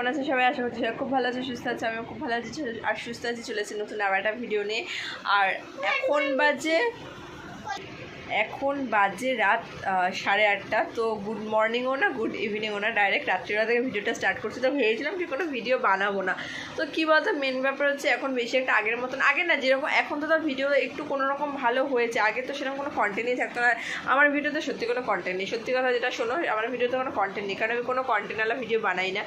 কেমন আছে সবাই? আশা করছি খুব ভালো আছে, সুস্থ আছে। আমিও খুব ভালো আছি আর সুস্থ আছি। চলেছি নতুন আবার একটা ভিডিও নিয়ে। আর এখন বাজে রাত 8:30। তো গুড মর্নিংও না গুড ইভিনিংও না, ডাইরেক্ট রাত্রিবেলা থেকে ভিডিওটা স্টার্ট করছি। তো ভেবেছিলাম কি কোনো ভিডিও বানাবো না। তো কী বলতো, মেন ব্যাপার হচ্ছে এখন বেশি একটা আগের মতন, আগে না যেরকম, এখন তো তার ভিডিও একটু কোনোরকম ভালো হয়েছে। আগে তো সেরকম কোনো কন্টেন্টই থাকতো না। আমার ভিডিওতে সত্যি কোনো কন্টেন্ট নেই, সত্যি কথা যেটা শোনো, আমার ভিডিওতে কোনো কন্টেন্ট নেই, কারণ আমি কোনো কন্টেন্টওয়ালা ভিডিও বানাই না।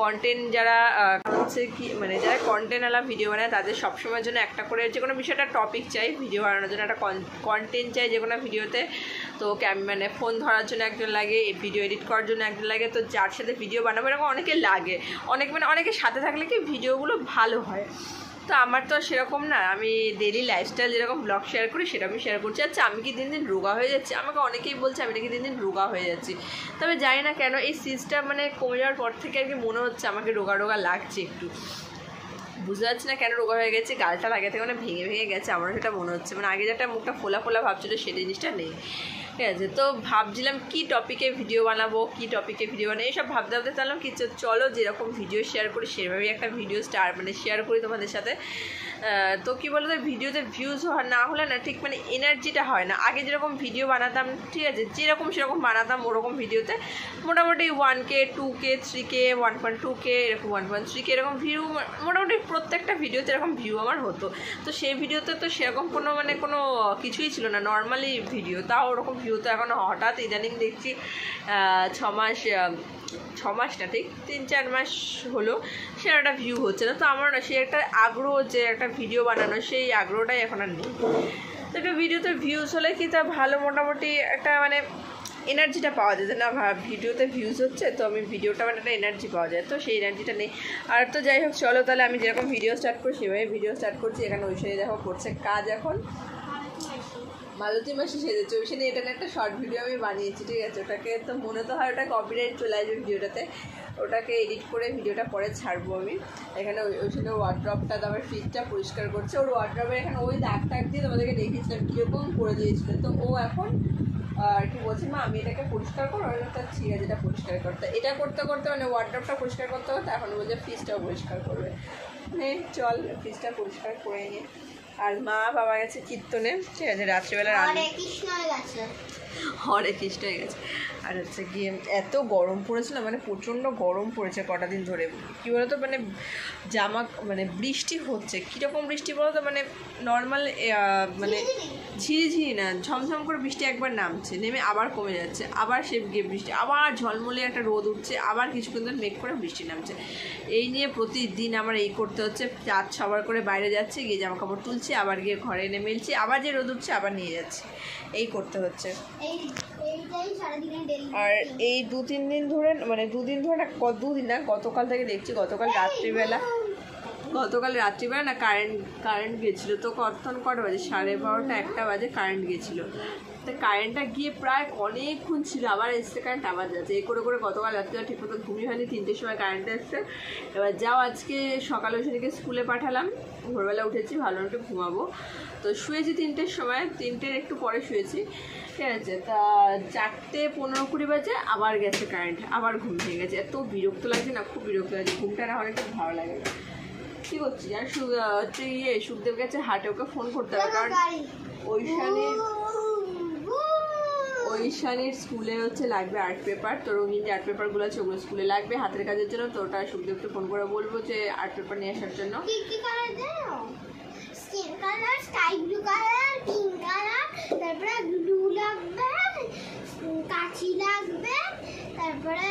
কন্টেন্ট যারা হচ্ছে কি মানে যারা কন্টেন্টওয়ালা ভিডিও বানায় তাদের সবসময়ের জন্য একটা করে যে কোনো বিষয়টা টপিক চাই, ভিডিও বানানোর জন্য একটা কন্টেন্ট চাই যে কোনো ভিডিওতে। তো মানে ফোন ধরার জন্য একজন লাগে, ভিডিও এডিট করার জন্য একজন লাগে। তো যার সাথে ভিডিও বানাবো এরকম অনেকে লাগে, অনেকের সাথে থাকলে কি ভিডিওগুলো ভালো হয়। তো আমার তো সেরকম না, আমি ডেইলি লাইফস্টাইল যেরকম ব্লগ শেয়ার করি সেটা আমি শেয়ার করছি। আচ্ছা, আমি কি দিন দিন রোগা হয়ে যাচ্ছি? আমাকে অনেকেই বলছে আমি নাকি দিন দিন রোগা হয়ে যাচ্ছি। তবে জানি না কেন এই সিজটা মানে কমে যাওয়ার পর থেকে আর কি মনে হচ্ছে আমাকে রোগা রোগা লাগছে একটু। বুঝতে পারছি না কেন রোগা হয়ে গেছে, গালটা লাগে থেকে মানে ভেঙে গেছে, আমারও সেটা মনে হচ্ছে। মানে আগে যেটা মুখটা ফোলা ফোলা ভাবছিল সেই জিনিসটা নেই, ঠিক আছে। তো ভাবছিলাম কী টপিকে ভিডিও বানাবো, এইসব ভাবতে ভাবতে চাইলাম কি চলো যেরকম ভিডিও শেয়ার করি সেভাবেই একটা ভিডিও শেয়ার করি তোমাদের সাথে। তো কী বলো তো, ভিডিওতে ভিউজ না হলে না ঠিক মানে এনার্জিটা হয় না। আগে যেরকম ভিডিও বানাতাম, ঠিক আছে, যেরকম সেরকম বানাতাম, ওরকম ভিডিওতে মোটামুটি 1K 2K 3K 1.2K এরকম 1.3K এরকম ভিউ, মোটামুটি প্রত্যেকটা ভিডিওতে এরকম ভিউ আমার হতো। তো সেই ভিডিওতে তো সেরকম কোনো কোনো কিছুই ছিল না, নর্মালি ভিডিও, তাও ওরকম ভিউ। তো এখন হঠাৎ ইদানিং দেখছি 6 মাস না, ঠিক 3-4 মাস হলো সে একটা ভিউ হচ্ছে না। তো আমার না সে একটা আগ্রহ যে একটা ভিডিও বানানো, সেই আগ্রহটাই এখন আর নেই। তো একটা ভিডিওতে ভিউজ হলে কি তা ভালো, মোটামুটি একটা মানে এনার্জিটা পাওয়া যায় যে না ভিডিওতে ভিউজ হচ্ছে, তো আমি ভিডিওটা মানে একটা এনার্জি পাওয়া যায়, তো সেই এনার্জিটা নেই। আর তো যাই হোক, চলো তাহলে আমি যেরকম ভিডিও স্টার্ট করি সেভাবে ভিডিও স্টার্ট করছি। এখানে ঐশানি দেখো করছে কাজ, এখন মালতী মাসি সেজেছে। ঐশানি এটা না একটা শর্ট ভিডিও আমি বানিয়েছি, ঠিক আছে। ওটাকে তো মনে তো হয় ওটা কপিরাইট চলে আসবে ভিডিওটাতে, ওটাকে এডিট করে ভিডিওটা পরে ছাড়বো আমি। এখানে ওইখানে ওয়ার্ড্রপটা তারপর ফ্রিজটা পরিষ্কার করছে। ওর ওয়ার্ড্রপে এখানে ওই দাগ দিয়ে তোমাদেরকে দেখিয়েছিলাম কীরকম করে দিয়েছিল। তো ও এখন আর কি বলছি, মা আমি এটাকে পরিষ্কার করো, তা ঠিক আছে এটা পরিষ্কার করতে, এটা করতে করতে মানে ওয়ার্ড্রপটা পরিষ্কার করতে করতে এখন বলছে ফ্রিজটাও পরিষ্কার করবে। চল ফ্রিজটা পরিষ্কার করে নিয়ে। আর মা বাবা গেছে কীর্তনে, ঠিক আছে, রাত্রিবেলা হরে কৃষ্ণ হয়ে গেছে। আর হচ্ছে গিয়ে এত গরম পড়েছিল, মানে প্রচণ্ড গরম পড়েছে কটা দিন ধরে। কী বলতো মানে মানে বৃষ্টি হচ্ছে, কীরকম বৃষ্টি বলো তো, মানে নর্মাল মানে ঝিরিঝিরি না, ঝমঝম করে বৃষ্টি একবার নামছে, নেমে আবার কমে যাচ্ছে, আবার সে গিয়ে বৃষ্টি, আবার ঝলমলে একটা রোদ উঠছে, আবার কিছুক্ষণ ধরে মেঘ করে বৃষ্টি নামছে। এই নিয়ে প্রতিদিন আমার এই করতে হচ্ছে, 4-6 করে বাইরে যাচ্ছে, গিয়ে জামা কাপড় তুলছি, আবার গিয়ে ঘরে এনে মেলছি, আবার যে রোদ উঠছে আবার নিয়ে যাচ্ছি, এই করতে হচ্ছে। আর এই 2-3 দিন ধরে, মানে 2 দিন ধরে না, 2 দিন না, গতকাল থেকে দেখছি, গতকাল রাত্রিবেলা না কারেন্ট গেছিলো। তো কখন কটা বাজে, 12:30 1টা বাজে কারেন্ট গেছিলো। তো কারেন্টটা গিয়ে প্রায় অনেকক্ষণ ছিল, আবার এসছে কারেন্ট, আবার যাচ্ছে, এই করে গতকাল রাত্রিবেলা ঠিক মতো ঘুমিয়ে হয়নি, 3টের সময় কারেন্ট এসছে। এবার যাও আজকে সকালে ওখানে স্কুলে পাঠালাম, ভোরবেলা উঠেছি, ভালো একটু ঘুমাবো। তো শুয়েছি 3টের সময়, 3টের একটু পরে শুয়েছি, ঠিক আছে। তা 4:15-20 বাজে আবার গেছে কারেন্ট, আবার ঘুম ভেঙে গেছে। এত বিরক্ত লাগছে না, খুব বিরক্ত লাগছে, ঘুমটা না হলে খুব ভালো লাগে না। কী করছি আর হচ্ছে সুখদেব গেছে হাটে, ওকে ফোন করতে হবে, কারণ ঐশানীর স্কুলে হচ্ছে লাগবে আর্ট পেপার। তো রঙিন যে আর্ট পেপারগুলো আছে ওগুলো স্কুলে লাগবে হাতের কাজের জন্য। তো ওটা সুখদেবকে ফোন করে বলবো যে আর্ট পেপার নিয়ে আসার জন্য। Sky blue colour, pink colour, তারপরে ব্লু লাগবে, কাঠি লাগবে, তারপরে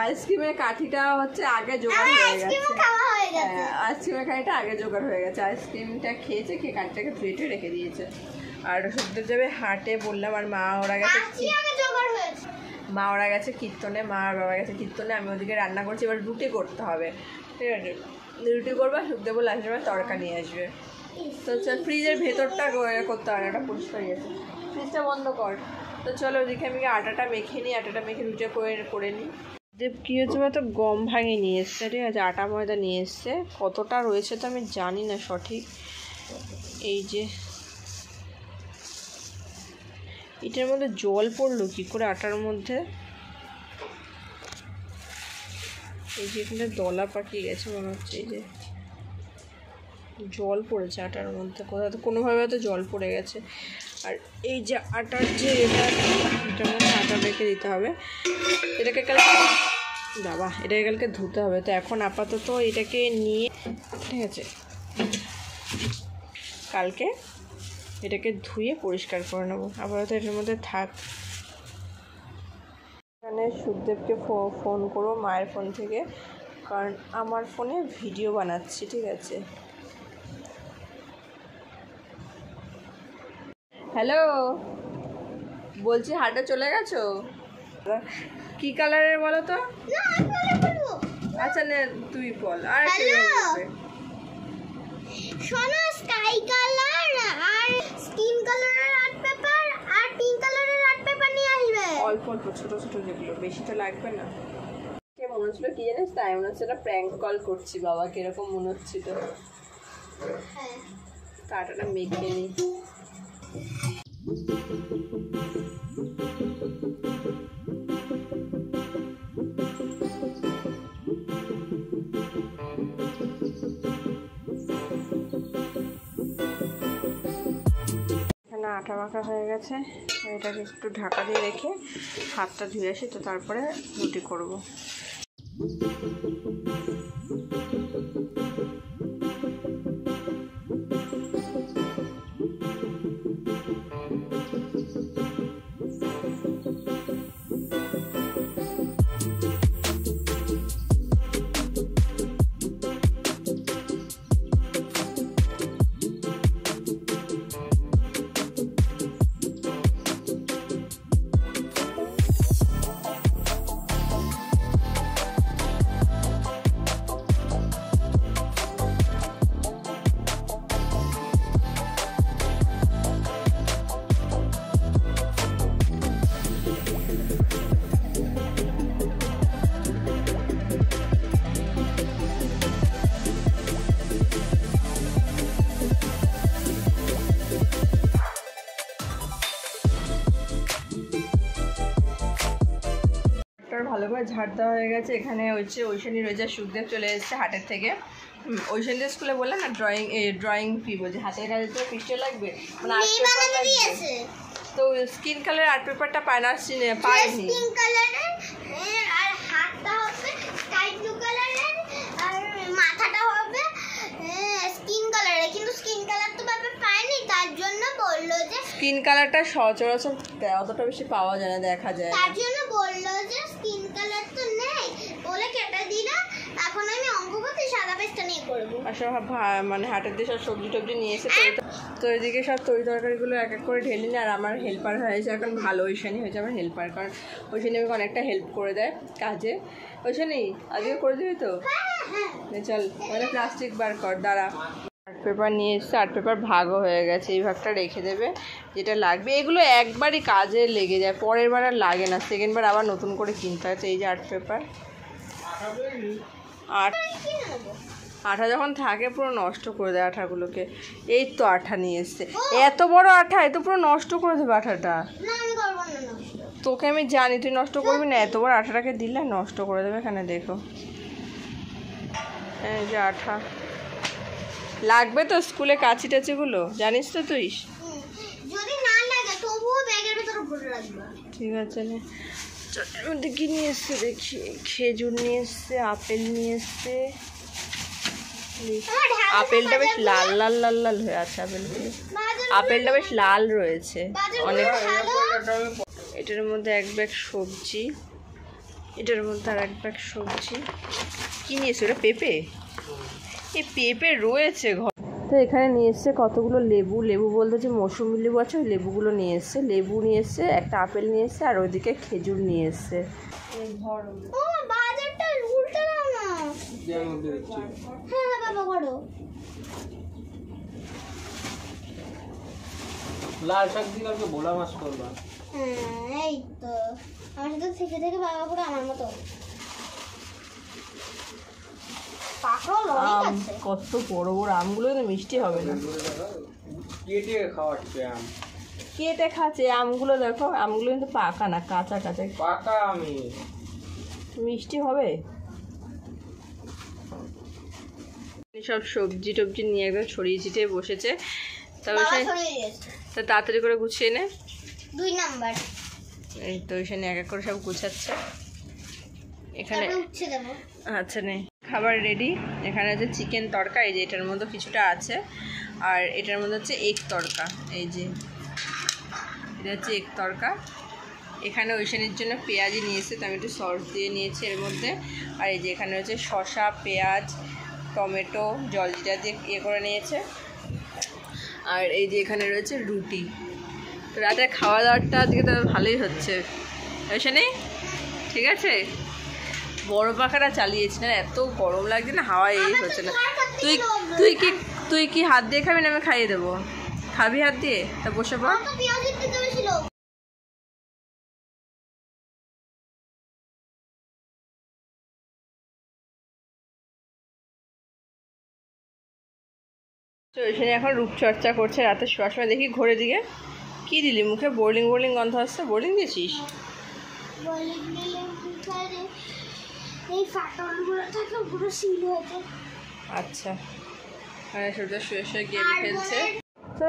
আইসক্রিমের কাঠিটা হচ্ছে আগে জোগাড় হয়ে গেছে, আইসক্রিমের কাঠিটা আগে জোগাড় হয়ে গেছে। আইসক্রিমটা খেয়েছে, খেয়ে কাঠিটাকে ফ্রিজে রেখে দিয়েছে। আর সুখদেব যাবে হাটে বললাম, আর মা ওরা গেছে কীর্তনে, মা আর বাবা গেছে কীর্তনে, আমি ওদিকে রান্না করছি। এবার রুটি করতে হবে, ঠিক আছে, রুটি করবো। সুখদেব লাস্টের সময় তড়কা নিয়ে আসবে। তো ফ্রিজের ভেতরটা করতে হবে, ওটা পরিষ্কার গেছে, ফ্রিজটা বন্ধ কর। তো চলো ওদিকে আমি আটাটা মেখে নিই, আটাটা মেখে রুটি করে নিই। দেব কী হচ্ছে বলতো, গম ভাঙে নিয়ে এসছে, ঠিক আছে, আটা ময়দা নিয়ে এসছে, কতটা রয়েছে তো আমি জানি না সঠিক। এই যে এটার মধ্যে জল পড়লো কী করে আটার মধ্যে, এই যে এখানে দলা পাকিয়ে গেছে মনে হচ্ছে, এই যে জল পড়েছে আটার মধ্যে, কোথাও তো কোনোভাবে হয়তো জল পড়ে গেছে। আর এই যে আটার যে এটার মধ্যে আটা রেখে দিতে হবে, এটাকে কালকে ধুতে হবে। তো এখন আপাতত এটাকে নিয়ে, ঠিক আছে, কালকে এটাকে ধুয়ে পরিষ্কার করে নেবো। আপাতত এটার মধ্যে থাক। এখানে সুখদেবকে ফোন করবো মায়ের ফোন থেকে, কারণ আমার ফোনে ভিডিও বানাচ্ছি, ঠিক আছে। হ্যালো, বলছি হাটে চলে গেছো? কি কালারের বলো তো? আচ্ছা নে তুই বল। আর শোনো, স্কাই কালার আর স্কিন কালারের আর্ট পেপার আর পিঙ্ক কালারের আর্ট পেপার নিয়ে আসবে। অল্প অল্প ছোট ছোট যেগুলো, বেশি তো লাগবে না। কে মনে হচ্ছিল কি জানিস, তাই মনে হচ্ছে না প্র্যাঙ্ক কল করছি বাবাকে, এরকম মনে হচ্ছিল। হ্যাঁ, কাটাটা মেখে নি। আটা মাখা হয়ে গেছে, এটাকে একটু ঢাকা দিয়ে রেখে হাতটা ধুয়ে আসি, তো তারপরে রুটি করব। ভালো করে ঝাড় দেওয়া হয়ে গেছে। এখানে হচ্ছে ঐশানী রোজা সুখদেব চলে এসেছে হাটের থেকে। ঐশানীদের স্কুলে বললাম না ড্রয়িং ফি বলছে, হাতের কাজে তো পিকচার লাগবে, মানে আর্ট পেপার লাগবে। তো স্কিন কালার আর্ট পেপারটা পায়নি। স্কিন কালারের আর হাতটা হবে স্কাই ব্লু কালারের আর মাথাটা হবে স্কিন কালারের, কিন্তু স্কিন কালার তো বাবা পায়নি, তার জন্য বললো যে স্কিন কালারটা সচরাচর অতটা বেশি পাওয়া যায় না, দেখা যায়। তার জন্য বললো যে স্কিন কালার তো নেই বলে কেটে দিলাম, এখন আমি অঙ্ক করতে সাদা পেজটা নিয়ে করবো। আর সব মানে হাটের দিয়ে সব সবজি টবজি নিয়ে এসে তো এদিকে সব তরি তরকারিগুলো এক এক করে ঢেলে নিই। আর আমার হেল্পার হয়েছে এখন, ভালো ঐশানী হয়েছে আমার হেল্পার, কারণ ঐশানী আমাকে অনেকটা হেল্প করে দেয় কাজে। ঐশানী আজকে করে দিবি তো? চল মানে প্লাস্টিক বার কর, দাঁড়া। আর্ট পেপার নিয়ে এসছে, আর্ট পেপার ভাগও হয়ে গেছে, এই ভাগটা রেখে দেবে, যেটা লাগবে। এগুলো একবারই কাজে লেগে যায়, পরের বার আর লাগে না, সেকেন্ড বার আবার নতুন করে কিনতে হচ্ছে। এই যে আর্ট পেপার, আঠা যখন থাকে পুরো নষ্ট করে দেয় আঠাগুলোকে। এই তো আঠা নিয়ে এসছে, এত বড় আঠা, এ তো পুরো নষ্ট করে দেবে আঠাটা। তোকে আমি জানি তুই নষ্ট করবি না, এত বড় আঠাটাকে দিলে নষ্ট করে দেবে। এখানে দেখো, এই যে আঠা লাগবে তো স্কুলে কাঁচি টাচিগুলো, জানিস তো তুই। যদি না লাগে তবুও ব্যাগের ভিতরে ভরে রাখবা। ঠিক আছে, মধ্যে কি নিয়ে এসছে দেখি, খেজুর নিয়ে এসছে, আপেল নিয়ে এসছে। আপেলটা বেশ লাল লাল লাল লাল হয়ে আছে, আপেলটা বেশ লাল রয়েছে অনেক। এটার মধ্যে এক ব্যাগ সবজি, এটার মধ্যে আর এক ব্যাগ সবজি। কি নিয়েছে ওটা? পেঁপে? এই পেঁপে রয়েছে ঘর। তো এখানে নিয়ে এসছে কতগুলো লেবু, লেবু বলতে যে মৌসুমি লেবু আছে ওই লেবুগুলো নিয়ে এসছে। লেবু নিয়ে এসছে, একটা আপেল নিয়ে এসছে, আর ওইদিকে খেজুর নিয়ে এসছে। বাজারটা উল্টে দাও না। হ্যাঁ বাবা করো। লাল শাক দিয়ে কালকে ভোলা মাছ করবা। এই তো আমার সাথে থেকে থেকে বাবা পুরো আমার মতো। কত বড় বড় আমগুলো কিন্তু মিষ্টি হবে না। কেটে খাওয়াচ্ছে আম, কেটে খাচ্ছে আমগুলো, দেখো আমগুলো কিন্তু পাকা না, কাঁচা কাঁচা। পাকা আমি মিষ্টি হবে। সব সবজি টবজি নিয়ে একদম ছড়িয়ে ছিটিয়ে বসেছে। তবে বাবা সে সরিয়ে দিয়েছে। তো তাড়াতাড়ি করে গুছিয়ে নে। 2 নাম্বার। এই তো এখানে এক এক করে সব গুছাচ্ছে এখানে। তারপরে উচ্ছে দেবো। আচ্ছা নে, খাবার রেডি। এখানে হচ্ছে চিকেন তড়কা, এই যে এটার মধ্যে কিছুটা আছে, আর এটার মধ্যে হচ্ছে এগ তড়কা। এই যে এটা হচ্ছে এগ তড়কা। এখানে ঐশানের জন্য পেঁয়াজি নিয়েছে, তো আমি একটু সস দিয়ে নিয়েছি এর মধ্যে। আর এই যে এখানে হচ্ছে শসা, পেঁয়াজ, টমেটো, জলজিরা দিয়ে ইয়ে করে নিয়েছে। আর এই যে এখানে রয়েছে রুটি। তো রাতের খাওয়া দাওয়াটা আজকে তো ভালোই হচ্ছে ঐশানি, ঠিক আছে। বড় পাখাটা চালিয়েছি না, এত গরম লাগছে না, হাওয়া এই হচ্ছে না। তুই কি হাত দিয়ে খাবি না আমি খাইয়ে দেবো? খাবি হাত দিয়ে? তা বসে পড়। তো পেঁয়াজ দিতে হয়েছিল। তো ওইখানে এখন রূপচর্চা করছে, রাতে শোয়ার সময় দেখি ঘরে দিকে কি দিলি মুখে? বোর্লিং বোর্লিং গন্ধ আসছে। বোর্লিং দিয়েছিস? বলে দিলে মুখে এই ফাটলগুলো থাকে পুরো সিল হয়েছে। আচ্ছা, হ্যাঁ সূর্য শুয়ে শুয়ে গেম খেলছে। তো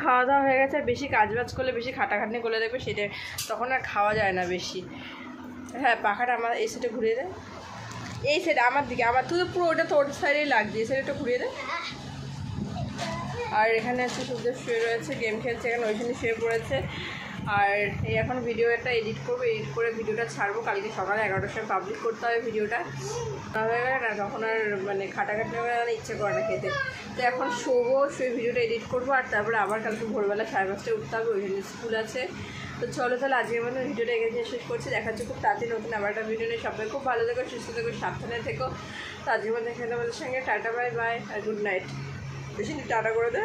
খাওয়া দাওয়া হয়ে গেছে। আর বেশি কাজবাজ করলে, বেশি খাটাখাটনি করলে দেখবে সেটা তখন আর খাওয়া যায় না বেশি। হ্যাঁ পাখাটা আমার এই সাইডে ঘুরিয়ে দেয়, এই সাইডে আমার দিকে। আমার তুই তো পুরো ওটা তোর সাইডেই লাগছে, এই সাইডে ঘুরিয়ে দেয়। আর এখানে হচ্ছে সূর্য শুয়ে রয়েছে, গেম খেলছে। এখানে ওইখানে শুয়ে পড়েছে। আর এই এখন ভিডিও একটা এডিট করবো, এডিট করে ভিডিওটা ছাড়বো। কালকে সকালে 11টার সময় পাবলিক করতে হবে ভিডিওটা। না হয়ে গেলে না তখন আর মানে খাটাখাটি হয়ে গেলে ইচ্ছে করে না খেতে। তো এখন শোবো, শুয়ে ভিডিওটা এডিট করবো। আর তারপরে আবার কালকে ভোরবেলা 5:30টায় উঠতে হবে, ওইখানে স্কুল আছে। তো চলো তাহলে আজকের মতো ভিডিওটা এখানে শেষ করছি। দেখা হচ্ছে খুব তাড়াতাড়ি নতুন আবার একটা ভিডিও নিয়ে। সবাই খুব ভালো থেকো, সুস্থ থেকো, সাবধানে থেকো। তো আজকের মতো এখানে তোমাদের সঙ্গে টাটা বাই বাই আর গুড নাইট। বেশি টাটা করে দে।